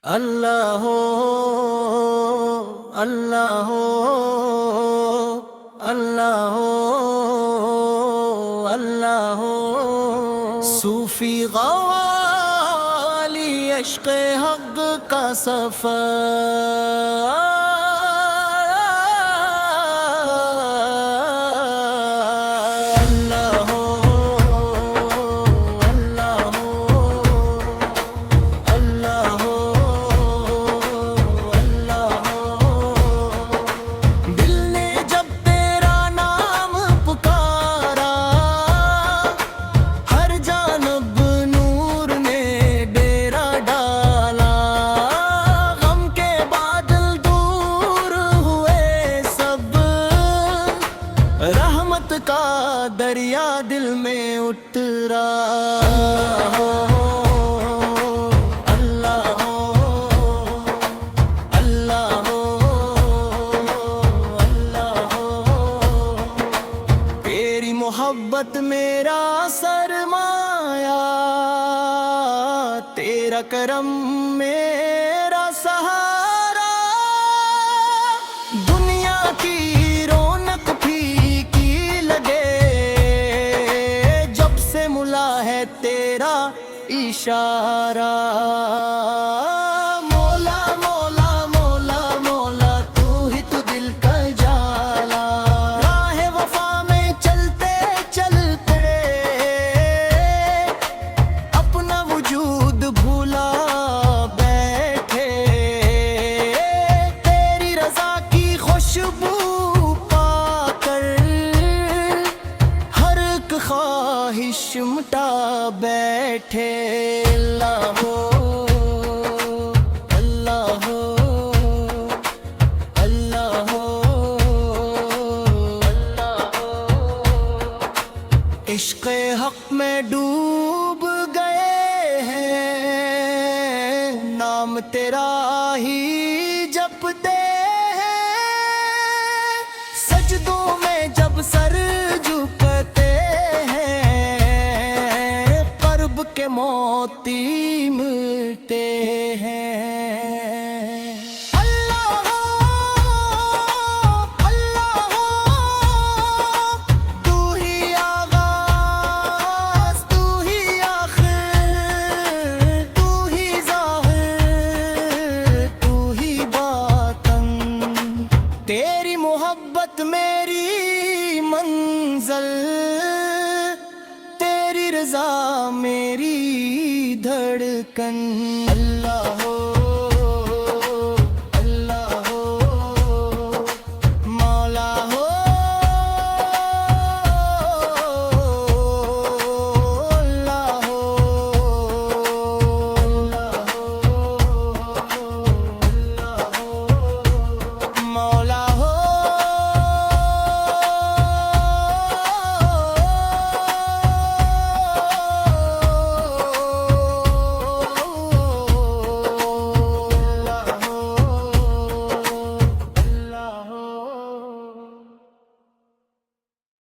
अल्लाह हो अल्लाह हो अल्लाह हो अल्लाह हो। सूफी गवाली इश्क़ हक़ का सफ़र, रहमत का दरिया दिल में उतरा। अल्लाह हो अल्लाह हो अल्लाह हो। तेरी मोहब्बत मेरा सरमाया, तेरा करम मेरा सहारा। दुनिया की रौनक फीकी लगे जब से मुला है तेरा इशारा। मौला मौला मौला मौला तू ही तो दिल का जाला। राह वफा में चलते चलते अपना वजूद भूला बैठे। तेरी रजा की खुशबू पाकर हर एक ख्वाहिश मिटा बैठे। अल्लाह हो अल्लाह हो अल्लाह हो अल्लाह हो। इश्क़ हक़ में डूब गए हैं, नाम तेरा ही जपते हैं। सजदों में जब सर झुकते हैं, कर्ब के मोती मिलते हैं। अल्लाह हो अल्लाह हो तू ही आगाज़ तू ही आखिर तू ही ज़ाहिर तू ही बातिन। तेरी मोहब्बत मेरी मंज़िल, तेरी रज़ा मेरी धड़कन।